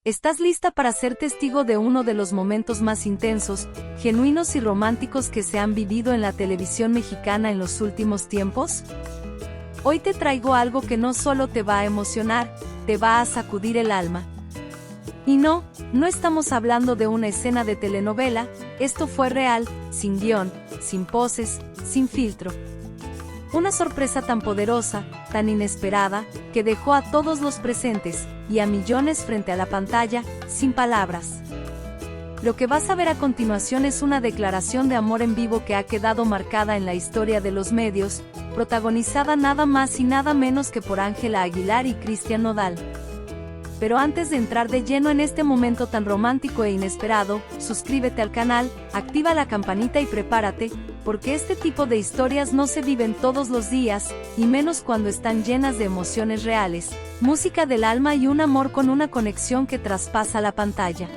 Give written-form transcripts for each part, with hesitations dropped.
¿Estás lista para ser testigo de uno de los momentos más intensos, genuinos y románticos que se han vivido en la televisión mexicana en los últimos tiempos? Hoy te traigo algo que no solo te va a emocionar, te va a sacudir el alma. Y no estamos hablando de una escena de telenovela, esto fue real, sin guión, sin poses, sin filtro. Una sorpresa tan poderosa, tan inesperada, que dejó a todos los presentes, y a millones frente a la pantalla, sin palabras. Lo que vas a ver a continuación es una declaración de amor en vivo que ha quedado marcada en la historia de los medios, protagonizada nada más y nada menos que por Ángela Aguilar y Cristian Nodal. Pero antes de entrar de lleno en este momento tan romántico e inesperado, suscríbete al canal, activa la campanita y prepárate, porque este tipo de historias no se viven todos los días, y menos cuando están llenas de emociones reales, música del alma y un amor con una conexión que traspasa la pantalla.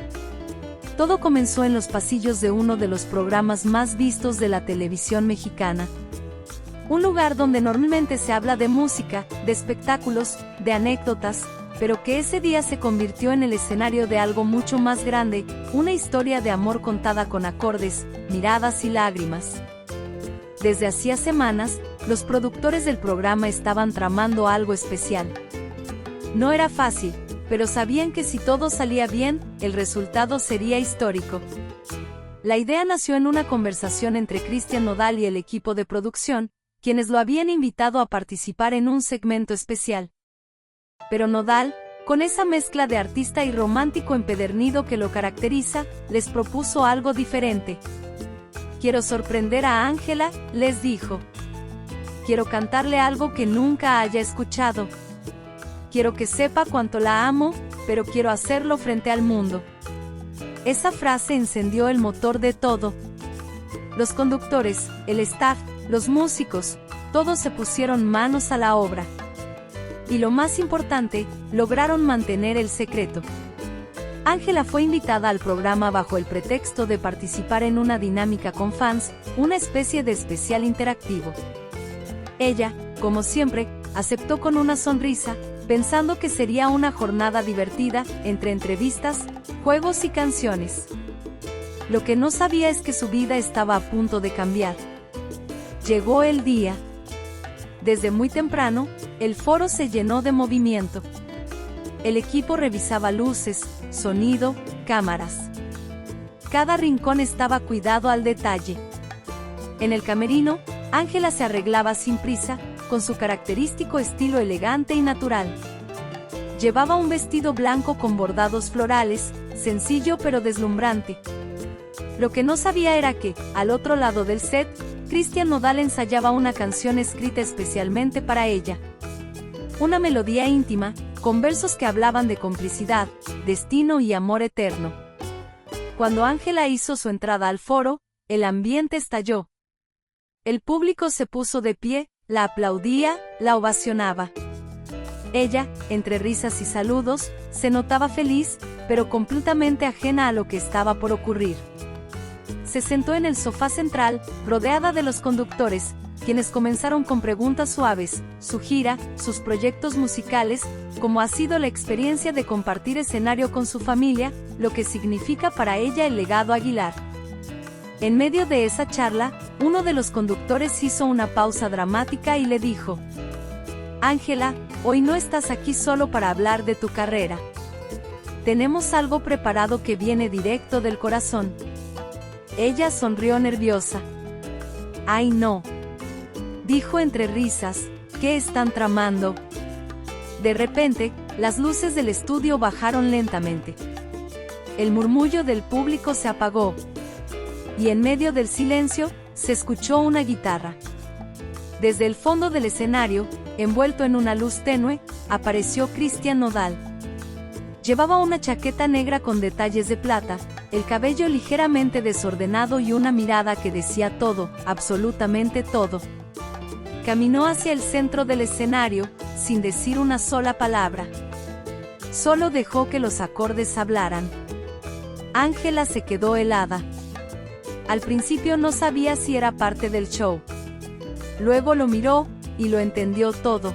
Todo comenzó en los pasillos de uno de los programas más vistos de la televisión mexicana. Un lugar donde normalmente se habla de música, de espectáculos, de anécdotas, pero que ese día se convirtió en el escenario de algo mucho más grande, una historia de amor contada con acordes, miradas y lágrimas. Desde hacía semanas, los productores del programa estaban tramando algo especial. No era fácil, pero sabían que si todo salía bien, el resultado sería histórico. La idea nació en una conversación entre Cristian Nodal y el equipo de producción, quienes lo habían invitado a participar en un segmento especial. Pero Nodal, con esa mezcla de artista y romántico empedernido que lo caracteriza, les propuso algo diferente. «Quiero sorprender a Ángela», les dijo. «Quiero cantarle algo que nunca haya escuchado. Quiero que sepa cuánto la amo, pero quiero hacerlo frente al mundo». Esa frase encendió el motor de todo. Los conductores, el staff, los músicos, todos se pusieron manos a la obra. Y lo más importante, lograron mantener el secreto. Ángela fue invitada al programa bajo el pretexto de participar en una dinámica con fans, una especie de especial interactivo. Ella, como siempre, aceptó con una sonrisa, pensando que sería una jornada divertida, entre entrevistas, juegos y canciones. Lo que no sabía es que su vida estaba a punto de cambiar. Llegó el día. Desde muy temprano, el foro se llenó de movimiento. El equipo revisaba luces, sonido, cámaras. Cada rincón estaba cuidado al detalle. En el camerino, Ángela se arreglaba sin prisa, con su característico estilo elegante y natural. Llevaba un vestido blanco con bordados florales, sencillo pero deslumbrante. Lo que no sabía era que, al otro lado del set, Cristian Nodal ensayaba una canción escrita especialmente para ella. Una melodía íntima, con versos que hablaban de complicidad, destino y amor eterno. Cuando Ángela hizo su entrada al foro, el ambiente estalló. El público se puso de pie, la aplaudía, la ovacionaba. Ella, entre risas y saludos, se notaba feliz, pero completamente ajena a lo que estaba por ocurrir. Se sentó en el sofá central, rodeada de los conductores, quienes comenzaron con preguntas suaves, su gira, sus proyectos musicales, cómo ha sido la experiencia de compartir escenario con su familia, lo que significa para ella el legado Aguilar. En medio de esa charla, uno de los conductores hizo una pausa dramática y le dijo: «Ángela, hoy no estás aquí solo para hablar de tu carrera. Tenemos algo preparado que viene directo del corazón». Ella sonrió nerviosa. «Ay no», dijo entre risas, «¿qué están tramando?». De repente, las luces del estudio bajaron lentamente. El murmullo del público se apagó. Y en medio del silencio, se escuchó una guitarra. Desde el fondo del escenario, envuelto en una luz tenue, apareció Cristian Nodal. Llevaba una chaqueta negra con detalles de plata, el cabello ligeramente desordenado y una mirada que decía todo, absolutamente todo. Caminó hacia el centro del escenario, sin decir una sola palabra. Solo dejó que los acordes hablaran. Ángela se quedó helada. Al principio no sabía si era parte del show. Luego lo miró, y lo entendió todo.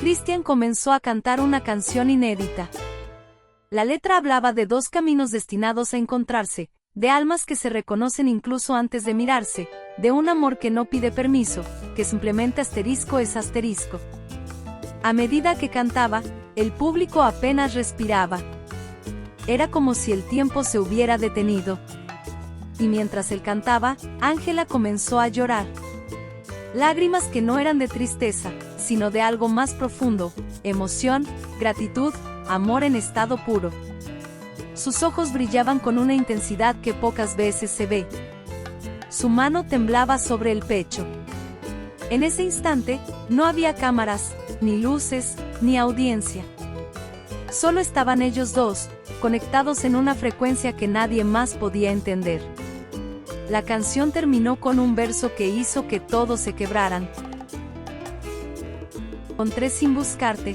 Cristian comenzó a cantar una canción inédita. La letra hablaba de dos caminos destinados a encontrarse, de almas que se reconocen incluso antes de mirarse, de un amor que no pide permiso, que simplemente asterisco es asterisco. A medida que cantaba, el público apenas respiraba. Era como si el tiempo se hubiera detenido. Y mientras él cantaba, Ángela comenzó a llorar. Lágrimas que no eran de tristeza, sino de algo más profundo, emoción, gratitud, amor en estado puro. Sus ojos brillaban con una intensidad que pocas veces se ve. Su mano temblaba sobre el pecho. En ese instante, no había cámaras, ni luces, ni audiencia. Solo estaban ellos dos, conectados en una frecuencia que nadie más podía entender. La canción terminó con un verso que hizo que todos se quebraran. Encontré sin buscarte,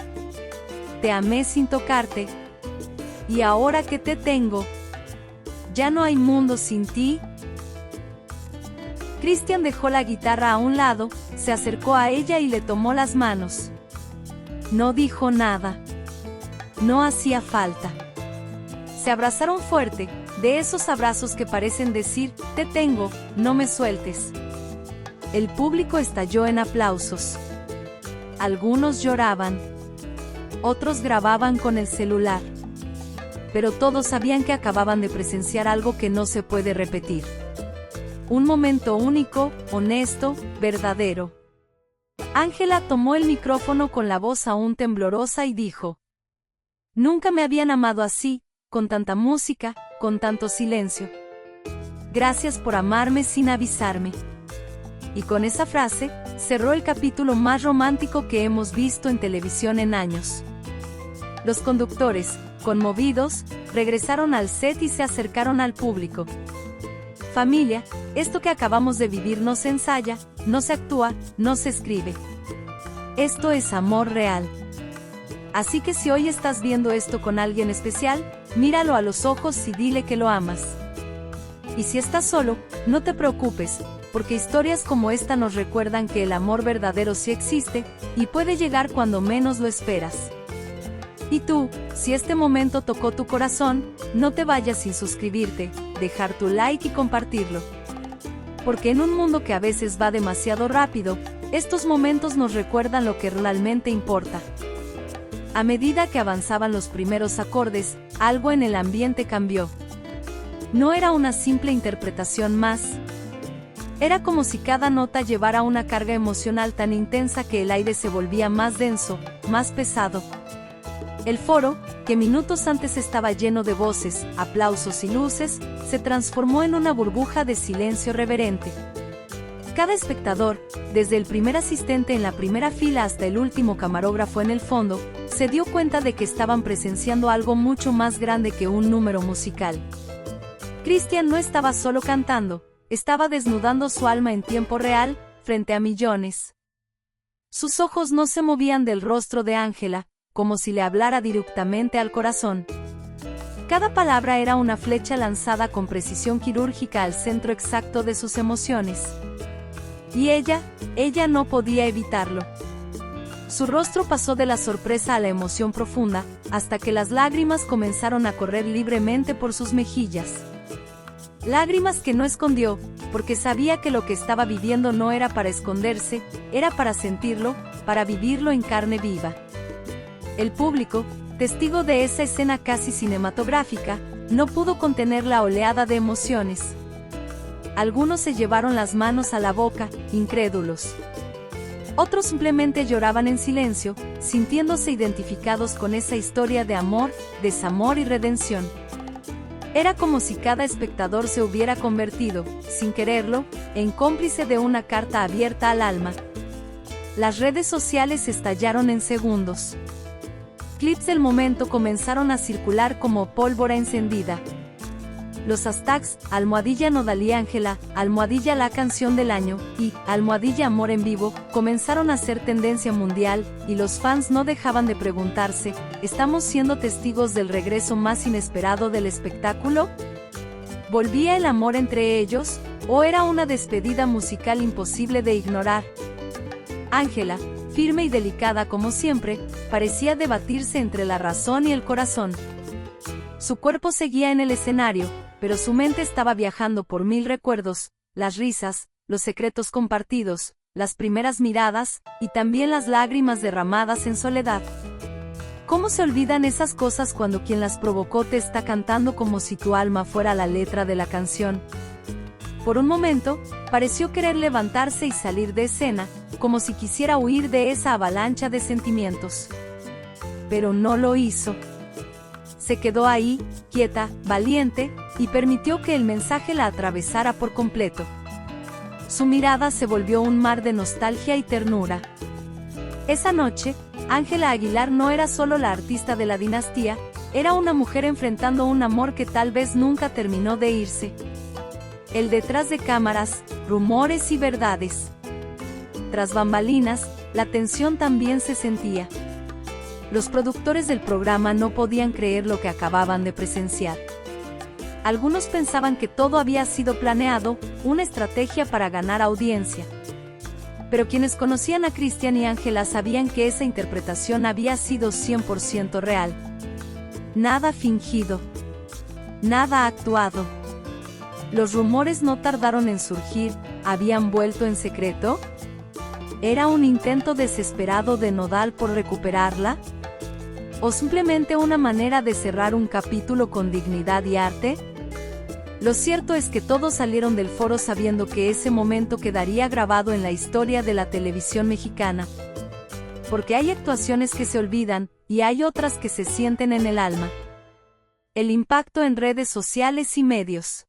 te amé sin tocarte, y ahora que te tengo, ya no hay mundo sin ti. Cristian dejó la guitarra a un lado, se acercó a ella y le tomó las manos. No dijo nada. No hacía falta. Se abrazaron fuerte, de esos abrazos que parecen decir, te tengo, no me sueltes. El público estalló en aplausos. Algunos lloraban. Otros grababan con el celular. Pero todos sabían que acababan de presenciar algo que no se puede repetir. Un momento único, honesto, verdadero. Ángela tomó el micrófono con la voz aún temblorosa y dijo: Nunca me habían amado así, con tanta música, con tanto silencio. Gracias por amarme sin avisarme. Y con esa frase, cerró el capítulo más romántico que hemos visto en televisión en años. Los conductores, conmovidos, regresaron al set y se acercaron al público. Familia, esto que acabamos de vivir no se ensaya, no se actúa, no se escribe. Esto es amor real. Así que si hoy estás viendo esto con alguien especial, míralo a los ojos y dile que lo amas. Y si estás solo, no te preocupes, porque historias como esta nos recuerdan que el amor verdadero sí existe, y puede llegar cuando menos lo esperas. Y tú, si este momento tocó tu corazón, no te vayas sin suscribirte, dejar tu like y compartirlo. Porque en un mundo que a veces va demasiado rápido, estos momentos nos recuerdan lo que realmente importa. A medida que avanzaban los primeros acordes, algo en el ambiente cambió. No era una simple interpretación más. Era como si cada nota llevara una carga emocional tan intensa que el aire se volvía más denso, más pesado. El foro, que minutos antes estaba lleno de voces, aplausos y luces, se transformó en una burbuja de silencio reverente. Cada espectador, desde el primer asistente en la primera fila hasta el último camarógrafo en el fondo, se dio cuenta de que estaban presenciando algo mucho más grande que un número musical. Cristian no estaba solo cantando, estaba desnudando su alma en tiempo real, frente a millones. Sus ojos no se movían del rostro de Ángela, como si le hablara directamente al corazón. Cada palabra era una flecha lanzada con precisión quirúrgica al centro exacto de sus emociones. Y ella no podía evitarlo. Su rostro pasó de la sorpresa a la emoción profunda, hasta que las lágrimas comenzaron a correr libremente por sus mejillas. Lágrimas que no escondió, porque sabía que lo que estaba viviendo no era para esconderse, era para sentirlo, para vivirlo en carne viva. El público, testigo de esa escena casi cinematográfica, no pudo contener la oleada de emociones. Algunos se llevaron las manos a la boca, incrédulos. Otros simplemente lloraban en silencio, sintiéndose identificados con esa historia de amor, desamor y redención. Era como si cada espectador se hubiera convertido, sin quererlo, en cómplice de una carta abierta al alma. Las redes sociales estallaron en segundos. Clips del momento comenzaron a circular como pólvora encendida. Los hashtags #Nodal Ángela, #La canción del año y #Amor en vivo comenzaron a ser tendencia mundial, y los fans no dejaban de preguntarse: ¿estamos siendo testigos del regreso más inesperado del espectáculo? ¿Volvía el amor entre ellos, o era una despedida musical imposible de ignorar? Ángela, firme y delicada como siempre, parecía debatirse entre la razón y el corazón. Su cuerpo seguía en el escenario, pero su mente estaba viajando por mil recuerdos, las risas, los secretos compartidos, las primeras miradas, y también las lágrimas derramadas en soledad. ¿Cómo se olvidan esas cosas cuando quien las provocó te está cantando como si tu alma fuera la letra de la canción? Por un momento, pareció querer levantarse y salir de escena, como si quisiera huir de esa avalancha de sentimientos. Pero no lo hizo. Se quedó ahí, quieta, valiente, y permitió que el mensaje la atravesara por completo. Su mirada se volvió un mar de nostalgia y ternura. Esa noche, Ángela Aguilar no era solo la artista de la dinastía, era una mujer enfrentando un amor que tal vez nunca terminó de irse. El detrás de cámaras, rumores y verdades. Tras bambalinas, la tensión también se sentía. Los productores del programa no podían creer lo que acababan de presenciar. Algunos pensaban que todo había sido planeado, una estrategia para ganar audiencia. Pero quienes conocían a Cristian y Ángela sabían que esa interpretación había sido 100% real. Nada fingido. Nada actuado. Los rumores no tardaron en surgir. ¿Habían vuelto en secreto? ¿Era un intento desesperado de Nodal por recuperarla? ¿O simplemente una manera de cerrar un capítulo con dignidad y arte? Lo cierto es que todos salieron del foro sabiendo que ese momento quedaría grabado en la historia de la televisión mexicana. Porque hay actuaciones que se olvidan, y hay otras que se sienten en el alma. El impacto en redes sociales y medios.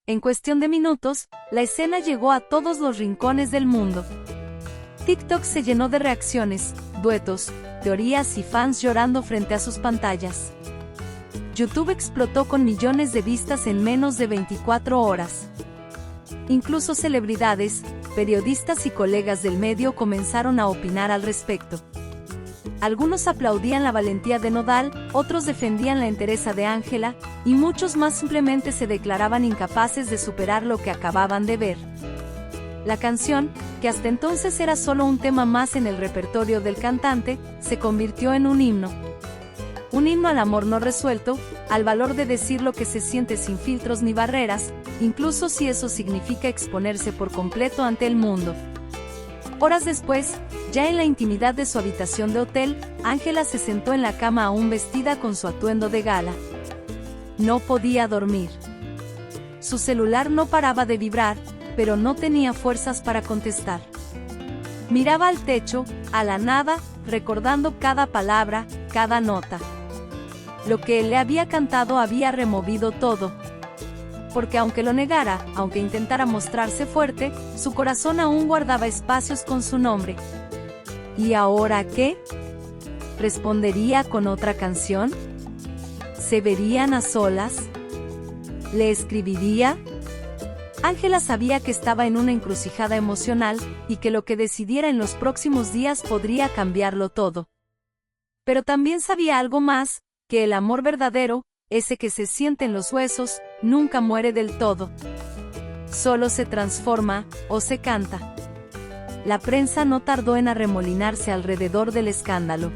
En cuestión de minutos, la escena llegó a todos los rincones del mundo. TikTok se llenó de reacciones, duetos, teorías y fans llorando frente a sus pantallas. YouTube explotó con millones de vistas en menos de 24 horas. Incluso celebridades, periodistas y colegas del medio comenzaron a opinar al respecto. Algunos aplaudían la valentía de Nodal, otros defendían la entereza de Ángela, y muchos más simplemente se declaraban incapaces de superar lo que acababan de ver. La canción, que hasta entonces era solo un tema más en el repertorio del cantante, se convirtió en un himno. Un himno al amor no resuelto, al valor de decir lo que se siente sin filtros ni barreras, incluso si eso significa exponerse por completo ante el mundo. Horas después, ya en la intimidad de su habitación de hotel, Ángela se sentó en la cama aún vestida con su atuendo de gala. No podía dormir. Su celular no paraba de vibrar, pero no tenía fuerzas para contestar. Miraba al techo, a la nada, recordando cada palabra, cada nota. Lo que él le había cantado había removido todo. Porque aunque lo negara, aunque intentara mostrarse fuerte, su corazón aún guardaba espacios con su nombre. ¿Y ahora qué? ¿Respondería con otra canción? ¿Se verían a solas? ¿Le escribiría? Ángela sabía que estaba en una encrucijada emocional, y que lo que decidiera en los próximos días podría cambiarlo todo. Pero también sabía algo más, que el amor verdadero, ese que se siente en los huesos, nunca muere del todo. Solo se transforma, o se canta. La prensa no tardó en arremolinarse alrededor del escándalo.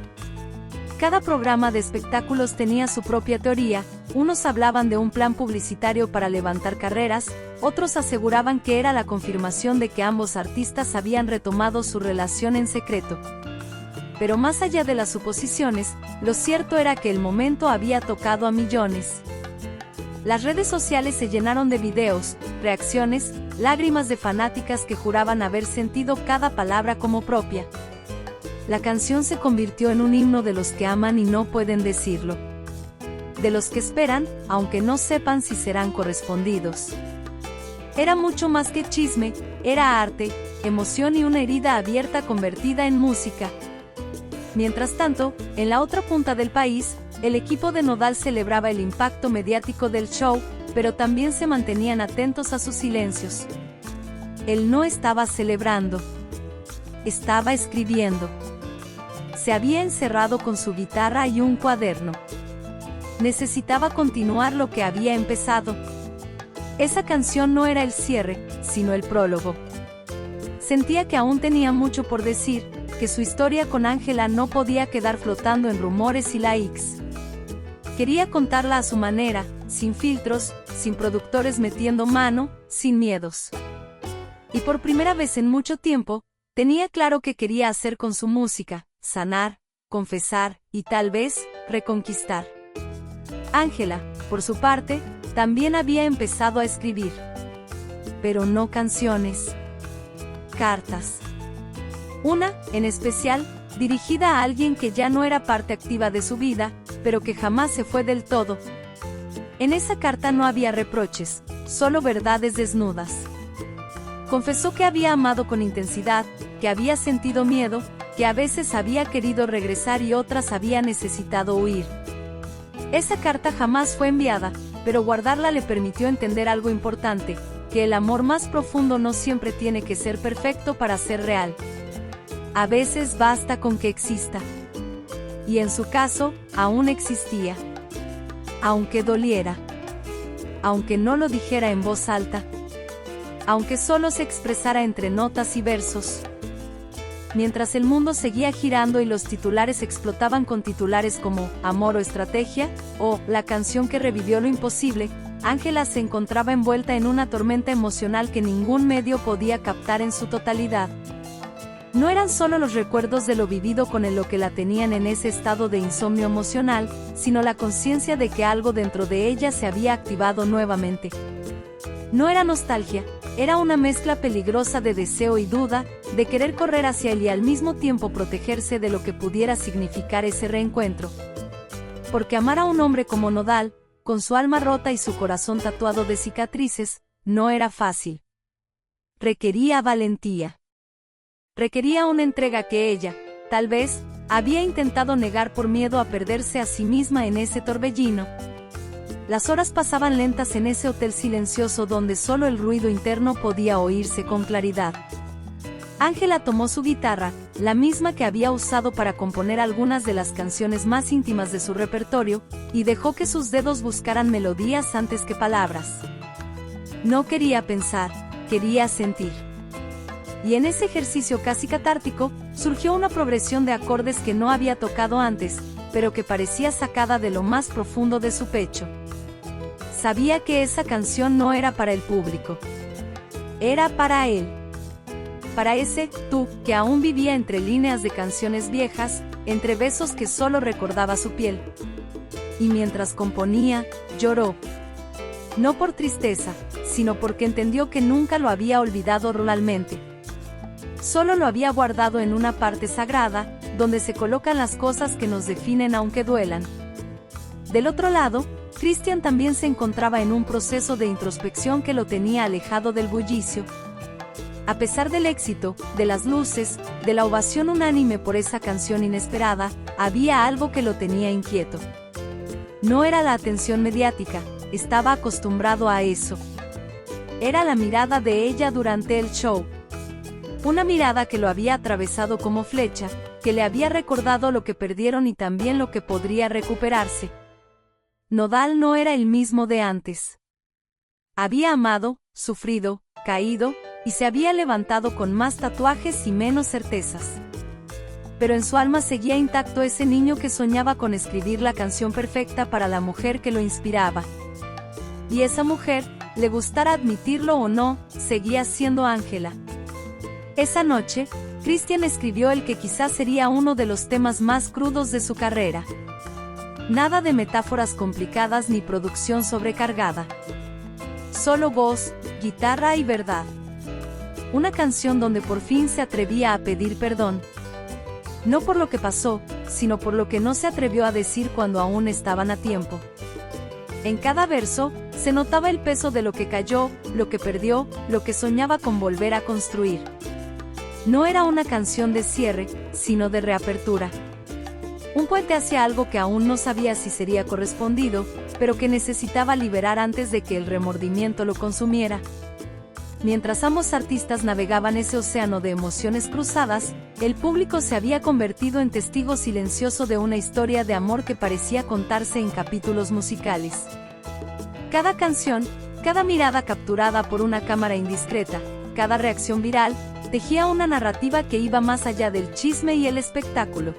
Cada programa de espectáculos tenía su propia teoría, unos hablaban de un plan publicitario para levantar carreras, otros aseguraban que era la confirmación de que ambos artistas habían retomado su relación en secreto. Pero más allá de las suposiciones, lo cierto era que el momento había tocado a millones. Las redes sociales se llenaron de videos, reacciones, lágrimas de fanáticas que juraban haber sentido cada palabra como propia. La canción se convirtió en un himno de los que aman y no pueden decirlo. De los que esperan, aunque no sepan si serán correspondidos. Era mucho más que chisme, era arte, emoción y una herida abierta convertida en música. Mientras tanto, en la otra punta del país, el equipo de Nodal celebraba el impacto mediático del show, pero también se mantenían atentos a sus silencios. Él no estaba celebrando. Estaba escribiendo. Se había encerrado con su guitarra y un cuaderno. Necesitaba continuar lo que había empezado. Esa canción no era el cierre, sino el prólogo. Sentía que aún tenía mucho por decir, que su historia con Ángela no podía quedar flotando en rumores y likes. Quería contarla a su manera, sin filtros, sin productores metiendo mano, sin miedos. Y por primera vez en mucho tiempo, tenía claro qué quería hacer con su música: sanar, confesar y tal vez, reconquistar. Ángela, por su parte, también había empezado a escribir. Pero no canciones. Cartas. Una, en especial, dirigida a alguien que ya no era parte activa de su vida, pero que jamás se fue del todo. En esa carta no había reproches, solo verdades desnudas. Confesó que había amado con intensidad, que había sentido miedo, que a veces había querido regresar y otras había necesitado huir. Esa carta jamás fue enviada, pero guardarla le permitió entender algo importante, que el amor más profundo no siempre tiene que ser perfecto para ser real. A veces basta con que exista. Y en su caso, aún existía. Aunque doliera. Aunque no lo dijera en voz alta. Aunque solo se expresara entre notas y versos. Mientras el mundo seguía girando y los titulares explotaban con titulares como Amor o Estrategia, o La canción que revivió lo imposible, Ángela se encontraba envuelta en una tormenta emocional que ningún medio podía captar en su totalidad. No eran solo los recuerdos de lo vivido con lo que la tenían en ese estado de insomnio emocional, sino la conciencia de que algo dentro de ella se había activado nuevamente. No era nostalgia, era una mezcla peligrosa de deseo y duda, de querer correr hacia él y al mismo tiempo protegerse de lo que pudiera significar ese reencuentro. Porque amar a un hombre como Nodal, con su alma rota y su corazón tatuado de cicatrices, no era fácil. Requería valentía. Requería una entrega que ella, tal vez, había intentado negar por miedo a perderse a sí misma en ese torbellino. Las horas pasaban lentas en ese hotel silencioso donde solo el ruido interno podía oírse con claridad. Ángela tomó su guitarra, la misma que había usado para componer algunas de las canciones más íntimas de su repertorio, y dejó que sus dedos buscaran melodías antes que palabras. No quería pensar, quería sentir. Y en ese ejercicio casi catártico, surgió una progresión de acordes que no había tocado antes, pero que parecía sacada de lo más profundo de su pecho. Sabía que esa canción no era para el público. Era para él. Para ese tú que aún vivía entre líneas de canciones viejas, entre besos que solo recordaba su piel. Y mientras componía, lloró. No por tristeza, sino porque entendió que nunca lo había olvidado realmente. Solo lo había guardado en una parte sagrada, donde se colocan las cosas que nos definen aunque duelan. Del otro lado, Cristian también se encontraba en un proceso de introspección que lo tenía alejado del bullicio. A pesar del éxito, de las luces, de la ovación unánime por esa canción inesperada, había algo que lo tenía inquieto. No era la atención mediática, estaba acostumbrado a eso. Era la mirada de ella durante el show. Una mirada que lo había atravesado como flecha, que le había recordado lo que perdieron y también lo que podría recuperarse. Nodal no era el mismo de antes. Había amado, sufrido, caído, y se había levantado con más tatuajes y menos certezas. Pero en su alma seguía intacto ese niño que soñaba con escribir la canción perfecta para la mujer que lo inspiraba. Y esa mujer, le gustara admitirlo o no, seguía siendo Ángela. Esa noche, Cristian escribió el que quizás sería uno de los temas más crudos de su carrera. Nada de metáforas complicadas ni producción sobrecargada. Solo voz, guitarra y verdad. Una canción donde por fin se atrevía a pedir perdón. No por lo que pasó, sino por lo que no se atrevió a decir cuando aún estaban a tiempo. En cada verso, se notaba el peso de lo que cayó, lo que perdió, lo que soñaba con volver a construir. No era una canción de cierre, sino de reapertura. Un puente hacia algo que aún no sabía si sería correspondido, pero que necesitaba liberar antes de que el remordimiento lo consumiera. Mientras ambos artistas navegaban ese océano de emociones cruzadas, el público se había convertido en testigo silencioso de una historia de amor que parecía contarse en capítulos musicales. Cada canción, cada mirada capturada por una cámara indiscreta, cada reacción viral, tejía una narrativa que iba más allá del chisme y el espectáculo.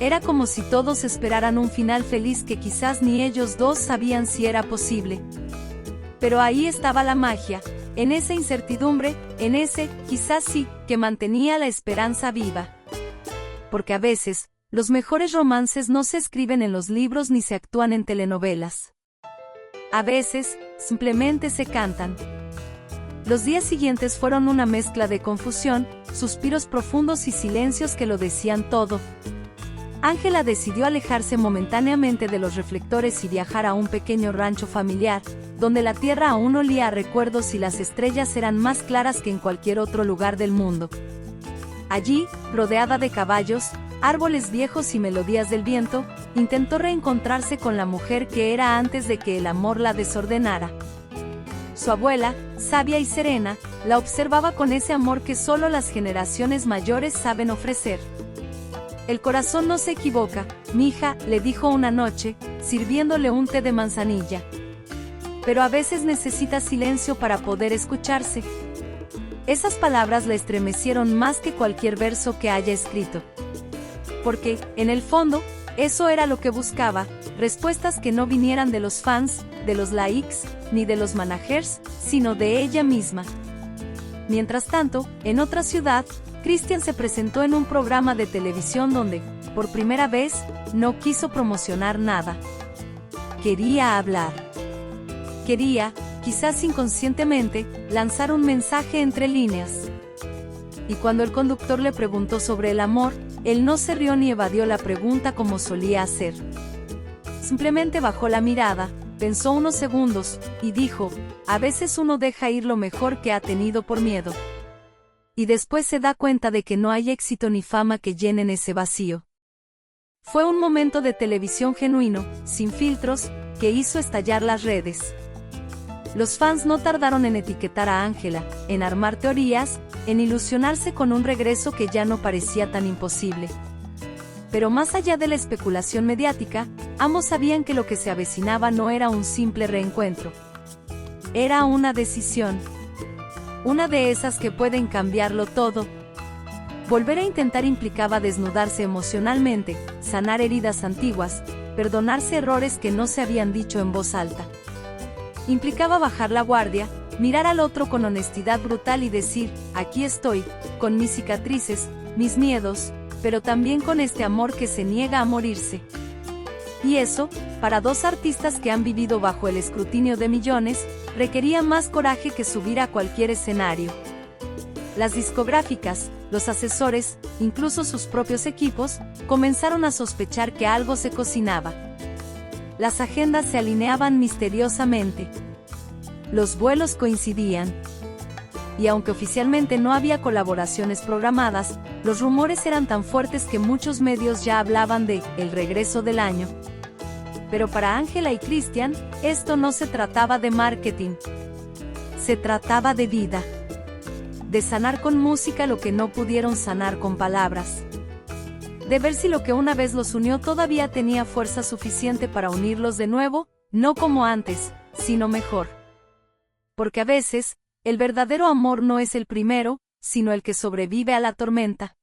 Era como si todos esperaran un final feliz que quizás ni ellos dos sabían si era posible. Pero ahí estaba la magia, en esa incertidumbre, en ese, quizás sí, que mantenía la esperanza viva. Porque a veces, los mejores romances no se escriben en los libros ni se actúan en telenovelas. A veces, simplemente se cantan. Los días siguientes fueron una mezcla de confusión, suspiros profundos y silencios que lo decían todo. Ángela decidió alejarse momentáneamente de los reflectores y viajar a un pequeño rancho familiar, donde la tierra aún olía a recuerdos y las estrellas eran más claras que en cualquier otro lugar del mundo. Allí, rodeada de caballos, árboles viejos y melodías del viento, intentó reencontrarse con la mujer que era antes de que el amor la desordenara. Su abuela, sabia y serena, la observaba con ese amor que solo las generaciones mayores saben ofrecer. El corazón no se equivoca, mija, le dijo una noche, sirviéndole un té de manzanilla. Pero a veces necesita silencio para poder escucharse. Esas palabras la estremecieron más que cualquier verso que haya escrito. Porque, en el fondo, eso era lo que buscaba, respuestas que no vinieran de los fans, de los likes, ni de los managers, sino de ella misma. Mientras tanto, en otra ciudad, Christian se presentó en un programa de televisión donde, por primera vez, no quiso promocionar nada. Quería hablar. Quería, quizás inconscientemente, lanzar un mensaje entre líneas. Y cuando el conductor le preguntó sobre el amor, él no se rió ni evadió la pregunta como solía hacer. Simplemente bajó la mirada, pensó unos segundos, y dijo, a veces uno deja ir lo mejor que ha tenido por miedo. Y después se da cuenta de que no hay éxito ni fama que llenen ese vacío. Fue un momento de televisión genuino, sin filtros, que hizo estallar las redes. Los fans no tardaron en etiquetar a Ángela, en armar teorías, en ilusionarse con un regreso que ya no parecía tan imposible. Pero más allá de la especulación mediática, ambos sabían que lo que se avecinaba no era un simple reencuentro. Era una decisión. Una de esas que pueden cambiarlo todo. Volver a intentar implicaba desnudarse emocionalmente, sanar heridas antiguas, perdonarse errores que no se habían dicho en voz alta. Implicaba bajar la guardia, mirar al otro con honestidad brutal y decir, aquí estoy, con mis cicatrices, mis miedos, pero también con este amor que se niega a morirse. Y eso, para dos artistas que han vivido bajo el escrutinio de millones, requería más coraje que subir a cualquier escenario. Las discográficas, los asesores, incluso sus propios equipos, comenzaron a sospechar que algo se cocinaba. Las agendas se alineaban misteriosamente. Los vuelos coincidían. Y aunque oficialmente no había colaboraciones programadas, los rumores eran tan fuertes que muchos medios ya hablaban de el regreso del año. Pero para Ángela y Christian, esto no se trataba de marketing. Se trataba de vida. De sanar con música lo que no pudieron sanar con palabras. De ver si lo que una vez los unió todavía tenía fuerza suficiente para unirlos de nuevo, no como antes, sino mejor. Porque a veces, el verdadero amor no es el primero, sino el que sobrevive a la tormenta.